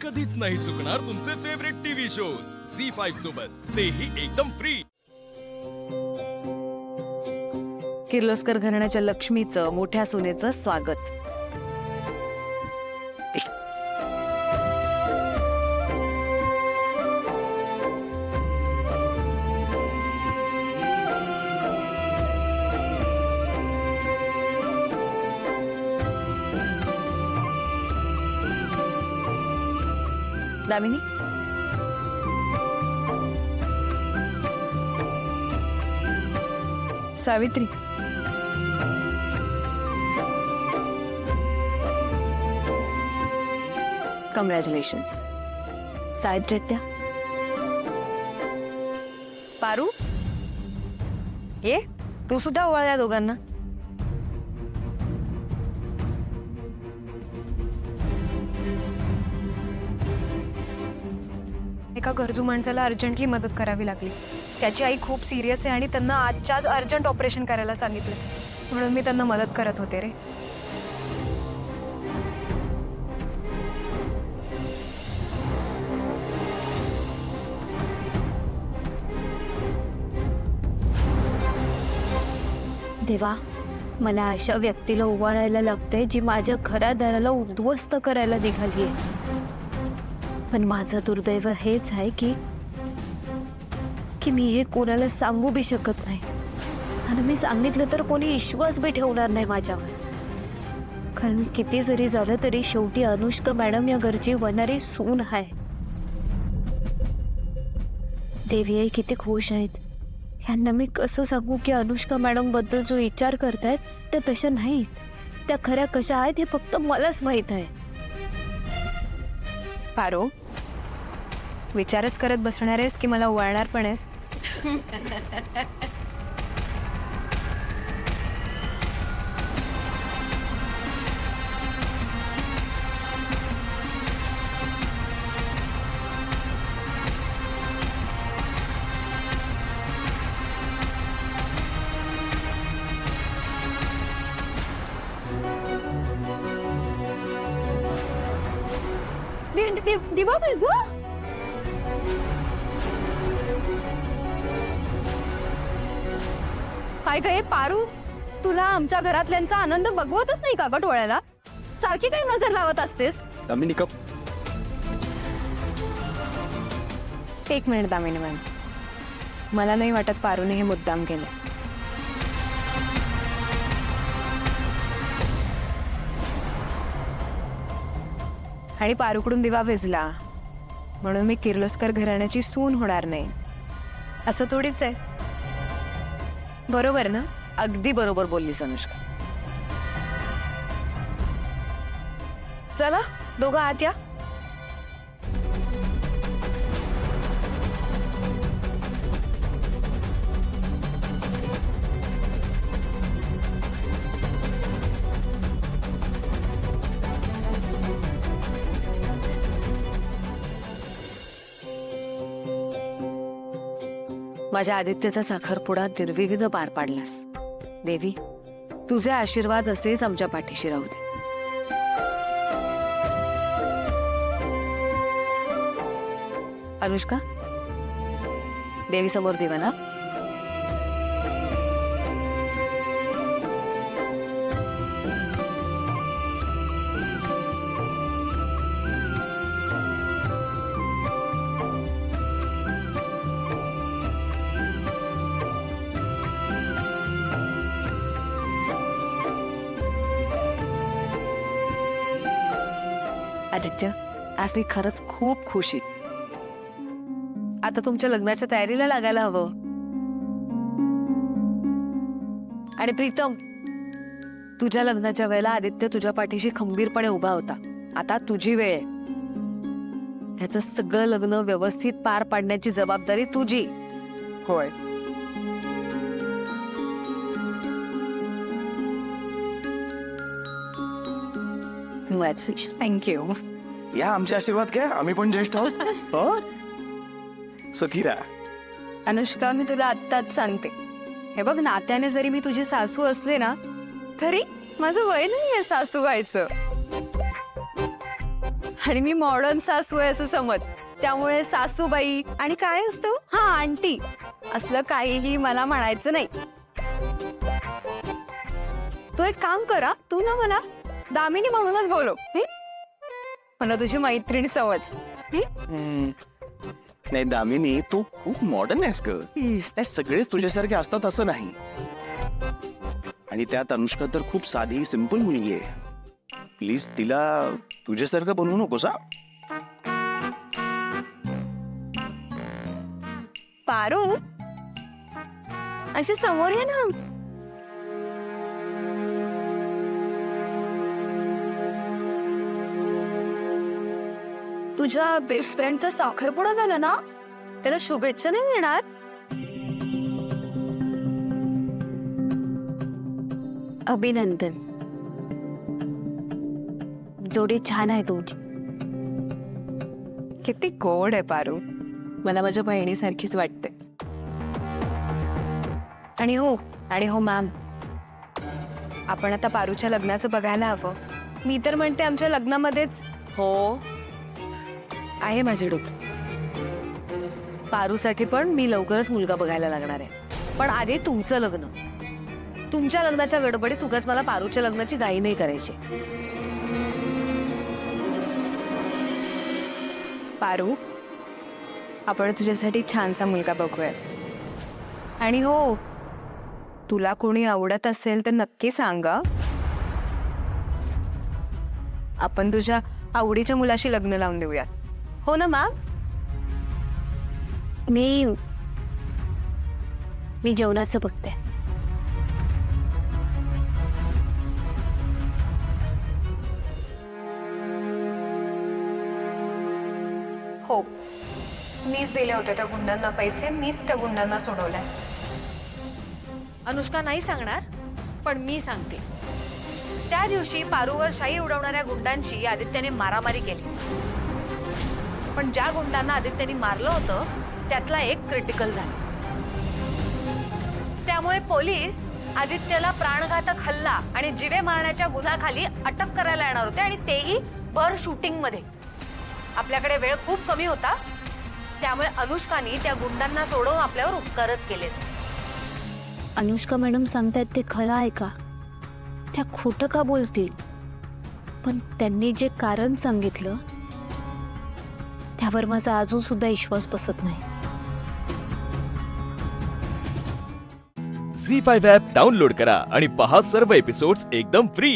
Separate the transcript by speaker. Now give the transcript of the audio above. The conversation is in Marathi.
Speaker 1: कधीच नाही चुकणार तुमचे फेवरेट टीव्ही शोज झी5 सोबत, तेही एकदम फ्री.
Speaker 2: किर्लोस्कर घराण्याच्या लक्ष्मीचं, मोठ्या सुनेचं स्वागत. दामिनी, सावित्री, कॉंग्रॅच्युलेशन्स. साहित्य पारू, ये तू सुद्धा ओवाळल्या दोघांना.
Speaker 3: एका गरजू माणसाला अर्जंटली मदत करावी लागली. त्याची आई खूप सिरियस आहे आणि त्यांना आजच्याच अर्जंट ऑपरेशन करायला सांगितलं, म्हणून मी त्यांना मदत करत होते रे.
Speaker 4: देवा, मला अशा व्यक्तीला ओवाळायला लागतंय जी माझ्या घरादाराला उद्ध्वस्त करायला निघालीये. पण माझं दुर्दैव हेच आहे की मी हे कोणाला सांगू बी शकत नाही, आणि मी सांगितलं तर कोणी विश्वास बी ठेवणार नाही माझ्यावर. कारण किती जरी झालं तरी शेवटी अनुष्का मॅडम या घरची होणारी सून आहे. देवी आई किती खुश आहेत. ह्यांना मी कसं सांगू की अनुष्का मॅडम बद्दल जो विचार करतायत त्या तशा नाहीत, त्या खऱ्या कशा आहेत हे फक्त मलाच माहित आहे.
Speaker 3: पारो, विचारच करत बसणार आहेस की मला ओवाळणार पण आहेस? दिवा भिजला? काय काय पारू, तुला आमच्या घरातल्यांचा आनंद बघवतच नाही का ग डोळ्याला? सारखी काही नजर लावत असतेस.
Speaker 5: दामिनी कप.
Speaker 3: एक मिनिट दामिनी मॅम, मला नाही वाटत पारूने हे मुद्दाम केलं. आणि पारूकडून दिवा विझला म्हणून मी किर्लोस्कर घराण्याची सून होणार नाही असं थोडीच आहे. बरोबर ना?
Speaker 2: अगदी बरोबर बोललीस अनुष्का. चला दोघं आत या. माझ्या आदित्यचा साखरपुडा निर्विघ्न पार पाडलास. देवी, तुझे आशीर्वाद असेच आमच्या पाठीशी राहू दे. अनुष्का, देवी समोर दिवा ना. आदित्य, आज मी खरंच खूप खुश आहे. आता तुमच्या लग्नाच्या तयारीला लागायला हवं. आणि प्रीतम, तुझ्या लग्नाच्या वेळेला आदित्य तुझ्या पाठीशी खंबीरपणे उभा होता. आता तुझी वेळ आहे. त्याचं सगळं लग्न व्यवस्थित पार पाडण्याची जबाबदारी तुझी.
Speaker 5: होय.
Speaker 3: थँक्यू.
Speaker 5: या आमचे आशीर्वाद घ्या, आम्ही पण ज्येष्ठ आहोत. हो सखीरा.
Speaker 3: अनुष्का, मी तुला आत्ताच सांगते, हे बघ, नात्याने जरी मी तुझी सासू असले ना तरी माझं वय नाहीये सासू व्हायचं. आणि मी मॉडर्न सासू आहे असं समज. त्यामुळे सासूबाई आणि काय असतं हा आंटी असलं काहीही मला म्हणायचं नाही. तू एक काम करा, तू ना मला दामिनी म्हणूनच बोलव. मला तुझी मैत्रीण समज.
Speaker 5: नाही दामिनी, तू खूप मॉडर्न आहेस ग. नाही सगळेच तुझ्यासारखे असतात असं नाही. आणि त्यात अनुष्का तर खूप साधी सिंपल मुलगी आहे. प्लीज तिला तुझ्यासारखं बनवू नकोस हा.
Speaker 3: पारू अशी समोर ये ना. तुझ्या बेस्ट फ्रेंडचा साखरपुडा झाला ना, त्याला शुभेच्छा नाही देणार?
Speaker 4: अभिनंदन. जोडी छान आहे तुमची.
Speaker 3: किती गोड आहे पारू. मला माझ्या बहिणीसारखीच वाटते. आणि हो मॅम, आपण आता पारूच्या लग्नाचं बघायला हवं. मी तर म्हणते आमच्या लग्नामध्येच.
Speaker 2: हो आहे माझे डोके. पारूसाठी पण मी लवकरच मुलगा बघायला लागणार आहे. पण आधी तुमचं लग्न. तुमच्या लग्नाच्या गडबडीत उगाच मला पारूच्या लग्नाची घाई नाही करायची.
Speaker 3: पारू, आपण तुझ्यासाठी छानसा मुलगा बघूया. आणि हो, तुला कोणी आवडत असेल तर नक्की सांग. आपण तुझ्या आवडीच्या मुलाशी लग्न लावून देऊया. हो ना मॅम?
Speaker 4: मी जेवणाचं बघते.
Speaker 3: हो, मीच दिले होते त्या गुंडांना पैसे. मीच त्या गुंडांना सोडवलंय.
Speaker 2: अनुष्का नाही सांगणार, पण मी सांगते. त्या दिवशी पारूवर शाई उडवणाऱ्या गुंडांची आदित्यने मारामारी केली. पण ज्या गुंडांना आदित्यने मारलं होतं त्यातला एक क्रिटिकल झाला. त्यामुळे पोलीस आदित्यला प्राणघातक हल्ला आणि जिवे मारण्याच्या गुन्ह्याखाली अटक करायला येणार होते, आणि तेही भर शूटिंग मध्ये. आपल्याकडे वेळ खूप कमी होता, त्यामुळे अनुष्काने त्या गुंडांना सोडवून आपल्यावर उपकारच केले.
Speaker 4: अनुष्का मॅडम सांगतायत ते खरं आहे का? त्या खोटं का बोलतील? पण त्यांनी जे कारण सांगितलं त्यावर माझा अजून सुद्धा विश्वास बसत नाही.
Speaker 1: झी5 ॲप डाउनलोड करा आणि पहा सर्व एपिसोड्स एकदम फ्री.